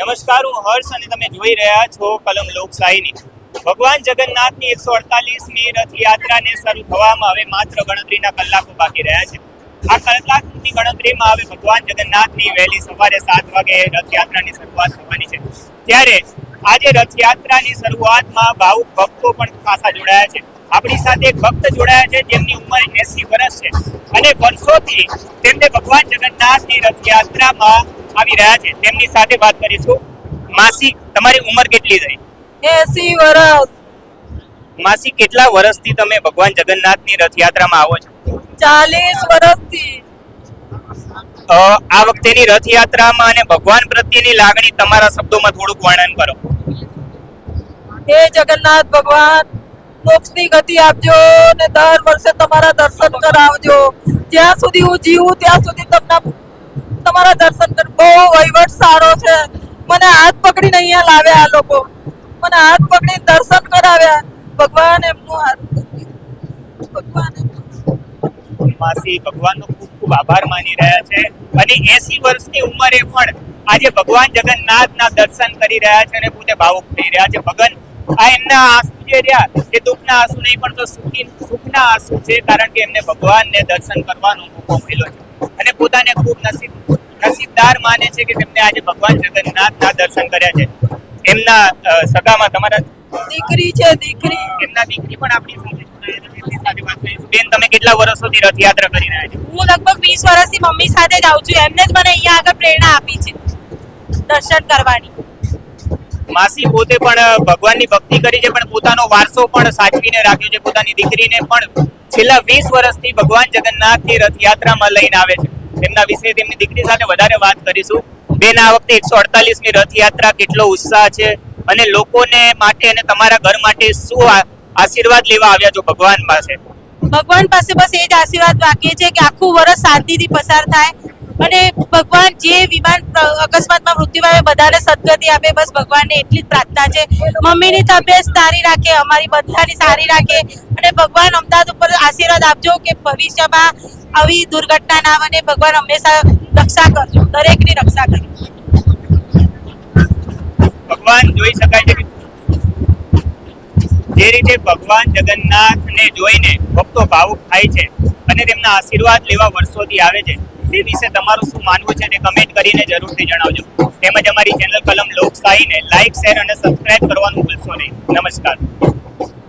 નમસ્કાર, હું હર્ષ અને તમે જોઈ રહ્યા છો કલમ લોકશાહીની. ભગવાન જગન્નાથની 148મી રથયાત્રાને શરૂ થવામાં હવે માત્ર ગણતરીના કલાકો બાકી રહ્યા છે. આ કલાકની ગણતરીમાં હવે ભગવાન જગન્નાથની વહેલી સવારે 7 વાગે રથયાત્રાની શરૂઆત થવાની છે. ત્યારે આજે રથયાત્રાની શરૂઆતમાં ભાવુક ભક્તો પણ ખાસા જોડાયા છે. આપણી સાથે એક ભક્ત જોડાયા છે જેમની ઉંમર 80 વર્ષ છે અને વર્ષોથી તેમને ભગવાન જગન્નાથની રથયાત્રામાં આવી રહ્યા છે. તેમની સાથે વાત કરીશું. માસી, તમારી ઉંમર કેટલી થઈ? 80 વર્ષ. માસી, કેટલા વર્ષથી તમે ભગવાન જગન્નાથની રથયાત્રામાં આવો છો? 40 વર્ષથી. આ વખતેની રથયાત્રામાં અને ભગવાન પ્રત્યેની લાગણી તમારા શબ્દોમાં થોડુંક વર્ણન કરો. હે જગન્નાથ ભગવાન, મોક્ષની ગતિ આપજો ને દર વર્ષે તમારા દર્શન કરાવજો. જ્યાં સુધી હું જીવું ત્યાં સુધી તમારા દર્શન કર. બહુ વહીવટ સારો છે. મને હાથ પકડીને અહીંયા લાવ્યા આ લોકો. મને હાથ પકડીને દર્શન કરાવ્યા. ભગવાન એમનું હાથ ભગવાન માસી ભગવાનનો ખૂબ ખૂબ આભાર માની રહ્યા છે અને 80 વર્ષની ઉંમરે પણ આજે ભગવાન જગન્નાથના દર્શન કરી રહ્યા છે અને પોતે ભાવુક થઈ રહ્યા છે. ભગવાન, આ એમના આંસુ જે રહ્યા એ દુઃખના આંસુ નહીં પણ તો સુખના આંસુ છે, કારણ કે એમને ભગવાનને દર્શન કરવાનો મોકો મળ્યો છે અને પોતાને ખૂબ નસીબદાર માને છે કે તેમને આજે ભગવાન જગન્નાથના દર્શન કર્યા છે. એમના સગામાં તમારા દીકરી છે. દીકરી એમના દીકરી પણ આપણી સાથે વાત કરીશું. બેન, તમે કેટલા વર્ષોથી રથયાત્રા કરી રહ્યા છો? હું લગભગ 20 વર્ષથી મમ્મી સાથે જ આવું છું. એમને જ મને અહીંયા આગળ પ્રેરણા આપી છે દર્શન કરવાની. માસી પોતે પણ ભગવાનની ભક્તિ કરી છે, પણ પોતાનો વારસો પણ સાચવીને રાખ્યો છે. પોતાની દીકરીને પણ છેલ્લા 20 વર્ષથી ભગવાન જગન્નાથની રથયાત્રામાં લઈને આવે છે. તેમના વિશે તેમની દીકરી સાથે વધારે વાત કરીશું. બેન, આ વખતે 148મી રથયાત્રા કેટલો ઉત્સાહ છે અને લોકોને માટે અને તમારા ઘર માટે શું આશીર્વાદ લેવા આવ્યા છો ભગવાન પાસે? ભગવાન પાસે બસ એ જ આશીર્વાદ બાકી છે કે આખું વર્ષ શાંતિથી પસાર થાય અને ભગવાન જે વિમાન અકસ્માતમાં મૃત્યુ પામે બધાને સદગતિ આપે. બસ ભગવાનને એટલી જ પ્રાર્થના છે. મમ્મીની તબિયત સારી રાખે, અમારી બધાની સારી રાખે અને ભગવાન અમદાવાદ ઉપર આશીર્વાદ આપજો કે ભવિષ્યમાં આવી દુર્ઘટના ના બને. ભગવાન હંમેશા રક્ષા કરજો, દરેકની રક્ષા કરજો. ભગવાન જોઈ શકાય છે કે જે રીતે ભગવાન જગન્નાથને જોઈને ભક્તો ભાવુક થાય છે અને તેમના આશીર્વાદ લેવા વર્ષોથી આવે છે, તે વિશે તમારું શું માનવું છે તે કમેન્ટ કરીને જરૂરથી જણાવજો. તેમજ અમારી ચેનલ કલમ લોકશાહીને લાઈક, શેર અને સબસ્ક્રાઇબ કરવાનું ભૂલશો નહીં. નમસ્કાર.